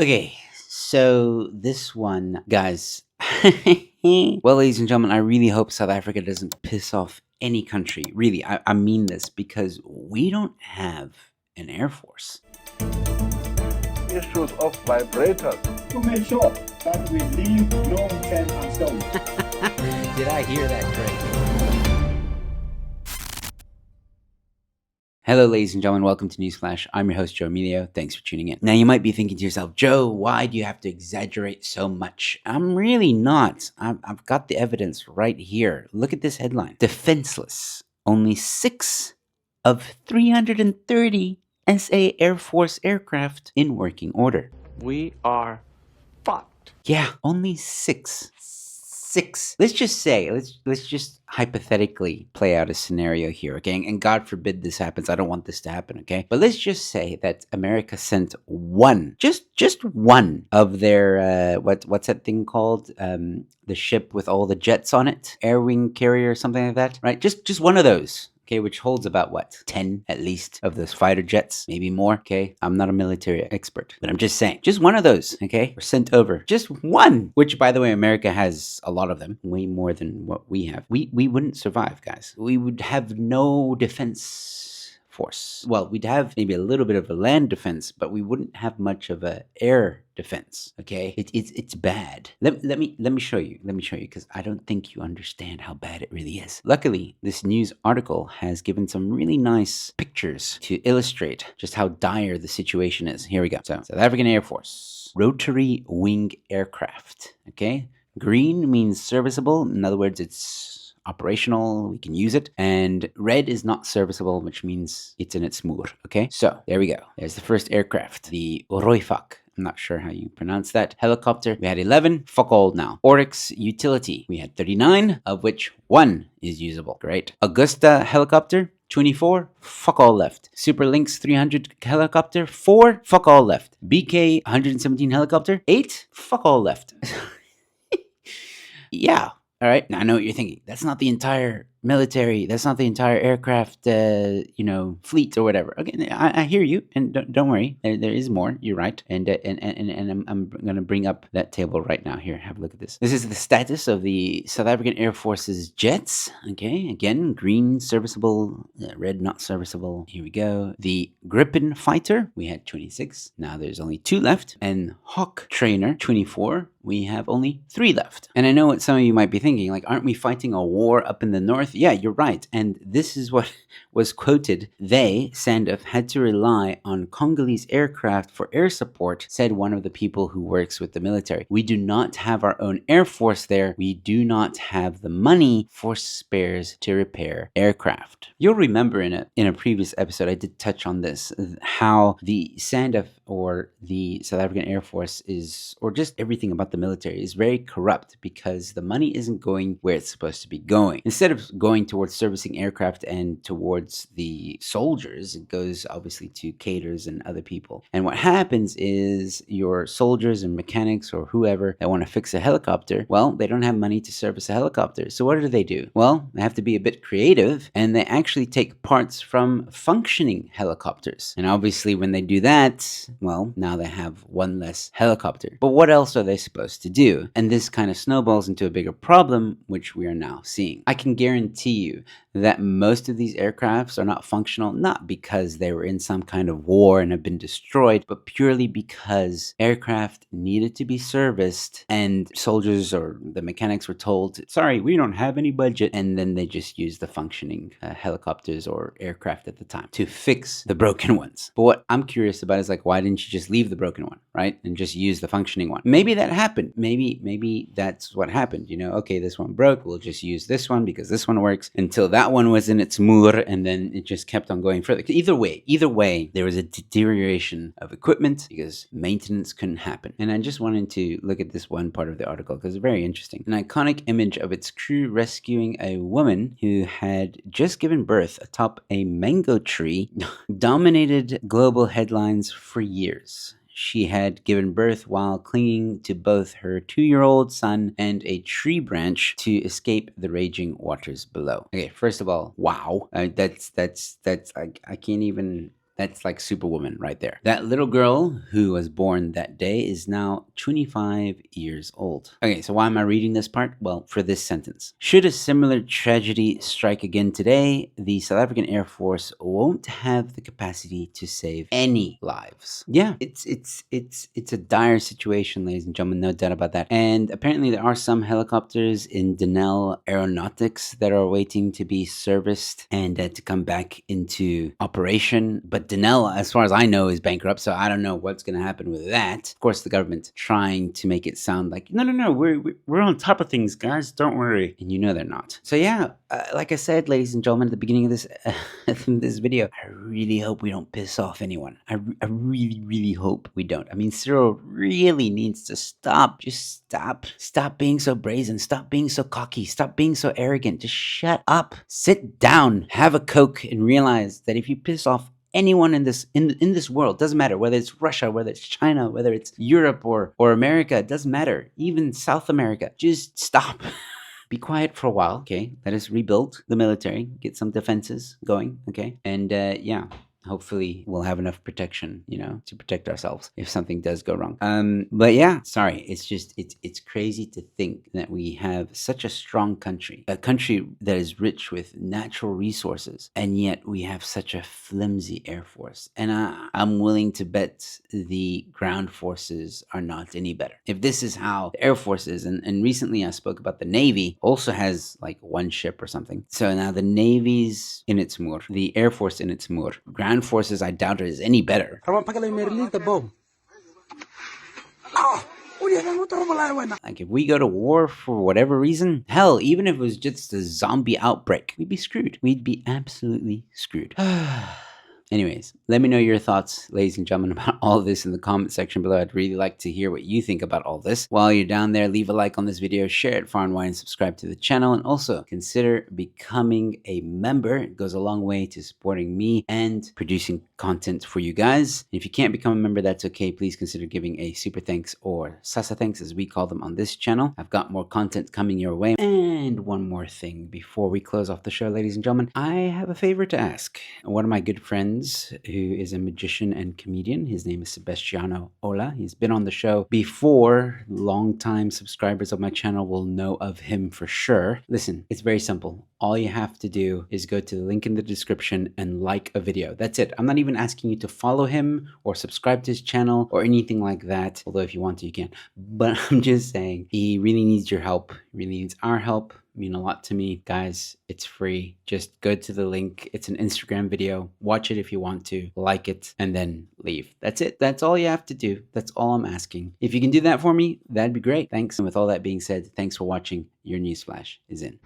Okay, so this one, guys. Well, ladies and gentlemen, I really hope South Africa doesn't piss off any country. Really, I mean this because we don't have an air force. Issues of vibrators. To make sure that we leave no man unturned. Did I hear that correctly? Hello, ladies and gentlemen. Welcome to Newsflash. I'm your host, Joe Emilio. Thanks for tuning in. Now, you might be thinking to yourself, Joe, why do you have to exaggerate so much? I'm really not. I've got the evidence right here. Look at this headline. Defenseless. Only 6 of 330 SA Air Force aircraft in working order. We are fucked. Yeah, only 6. Let's just say, let's just hypothetically play out a scenario here, okay? And God forbid this happens. I don't want this to happen, okay? But let's just say that America sent one, just one of their what's that thing called? The ship with all the jets on it, air wing carrier, or something like that, right? Just one of those. Okay, which holds about 10 at least of those fighter jets, maybe more. Okay, I'm not a military expert, but I'm just saying, just one of those, okay, were sent over. Just one, which by the way, America has a lot of them, way more than what we have. We wouldn't survive, guys. We would have no defense force. Well, we'd have maybe a little bit of a land defense, but we wouldn't have much of a air defense. Okay, it's bad. Let me show you. Let me show you, because I don't think you understand how bad it really is. Luckily, this news article has given some really nice pictures to illustrate just how dire the situation is. Here we go. So, South African Air Force rotary wing aircraft. Okay, green means serviceable. In other words, it's operational, we can use it, and red is not serviceable, which means it's in its moor. Okay, so there we go. There's the first aircraft, the Rooivalk. I'm not sure how you pronounce that. Helicopter, we had 11, fuck all now. Oryx utility, we had 39, of which 1 is usable. Great. Augusta helicopter, 24, fuck all left. Super Lynx 300 helicopter, 4, fuck all left. BK 117 helicopter, 8, fuck all left. Yeah. All right. Now I know what you're thinking. That's not the entire military. That's not the entire aircraft, fleet or whatever. Okay, I hear you, and don't worry. There is more. You're right. And I'm gonna bring up that table right now. Here, have a look at this. This is the status of the South African Air Force's jets. Okay, again, green serviceable, red not serviceable. Here we go. The Gripen fighter, we had 26. Now there's only 2 left, and Hawk trainer 24. We have only 3 left. And I know what some of you might be thinking, like, aren't we fighting a war up in the north? Yeah, you're right. And this is what was quoted. They, SANDF, had to rely on Congolese aircraft for air support, said one of the people who works with the military. We do not have our own air force there. We do not have the money for spares to repair aircraft. You'll remember in a previous episode, I did touch on this, how the SANDF or the South African Air Force is, or just everything about the military is very corrupt because the money isn't going where it's supposed to be going. Instead of going towards servicing aircraft and towards the soldiers, it goes obviously to caterers and other people. And what happens is your soldiers and mechanics or whoever that want to fix a helicopter, well, they don't have money to service a helicopter. So what do? Well, they have to be a bit creative, and they actually take parts from functioning helicopters. And obviously when they do that, well, now they have one less helicopter. But what else are they supposed to do? And this kind of snowballs into a bigger problem, which we are now seeing. I can guarantee you that most of these aircrafts are not functional, not because they were in some kind of war and have been destroyed, but purely because aircraft needed to be serviced and soldiers or the mechanics were told, sorry, we don't have any budget. And then they just used the functioning helicopters or aircraft at the time to fix the broken ones. But what I'm curious about is, like, why didn't you just leave the broken one, right? And just use the functioning one? Maybe that happened. Maybe that's what happened. Okay, this one broke. We'll just use this one because this one works until that one was in its moor, and then it just kept on going further. Either way, there was a deterioration of equipment because maintenance couldn't happen. And I just wanted to look at this one part of the article because it's very interesting. An iconic image of its crew rescuing a woman who had just given birth atop a mango tree dominated global headlines for years. She had given birth while clinging to both her 2-year-old son and a tree branch to escape the raging waters below. Okay, first of all, wow. I can't even That's like Superwoman right there. That little girl who was born that day is now 25 years old. Okay, so why am I reading this part? Well, for this sentence. Should a similar tragedy strike again today, the South African Air Force won't have the capacity to save any lives. Yeah, it's a dire situation, ladies and gentlemen, no doubt about that. And apparently there are some helicopters in Denel Aeronautics that are waiting to be serviced and to come back into operation. But Denel, as far as I know, is bankrupt, so I don't know what's going to happen with that. Of course, the government trying to make it sound like, no, we're on top of things, guys, don't worry. And you know they're not. So yeah, like I said, ladies and gentlemen, at the beginning of this this video, I really hope we don't piss off anyone. I really hope we don't. I mean, Cyril really needs to stop. Just stop being so brazen. Stop being so cocky. Stop being so arrogant. Just shut up. Sit down, have a Coke, and realize that if you piss off anyone in this world, doesn't matter whether it's Russia, whether it's China, whether it's Europe or America, it doesn't matter, even South America, just stop. Be quiet for a while, okay? Let us rebuild the military, get some defenses going, okay? And yeah, hopefully we'll have enough protection, to protect ourselves if something does go wrong. But yeah, sorry, it's crazy to think that we have such a strong country, a country that is rich with natural resources, and yet we have such a flimsy air force. And I'm willing to bet the ground forces are not any better. If this is how the air force is, and recently I spoke about the Navy also has like one ship or something. So now the Navy's in its moor, the Air Force in its moor. Ground forces, I doubt it is any better. Like if we go to war for whatever reason, hell, even if it was just a zombie outbreak, we'd be screwed. We'd be absolutely screwed. Anyways, let me know your thoughts, ladies and gentlemen, about all of this in the comment section below. I'd really like to hear what you think about all this. While you're down there, leave a like on this video, share it far and wide, and subscribe to the channel. And also consider becoming a member. It goes a long way to supporting me and producing content for you guys. And if you can't become a member, that's okay. Please consider giving a super thanks or sasa thanks, as we call them on this channel. I've got more content coming your way. And one more thing before we close off the show, ladies and gentlemen, I have a favor to ask. One of my good friends who is a magician and comedian. His name is Sebastiano Ola. He's been on the show before. Longtime subscribers of my channel will know of him for sure. Listen, it's very simple. All you have to do is go to the link in the description and like a video. That's it. I'm not even asking you to follow him or subscribe to his channel or anything like that. Although if you want to, you can. But I'm just saying, he really needs your help. He really needs our help. Mean a lot to me, guys. It's free. Just go to the link. It's an Instagram video. Watch it if you want to, like it, and then leave. That's it. That's all you have to do. That's all I'm asking. If you can do that for me, that'd be great. Thanks. And with all that being said, thanks for watching. Your Newsflash is in.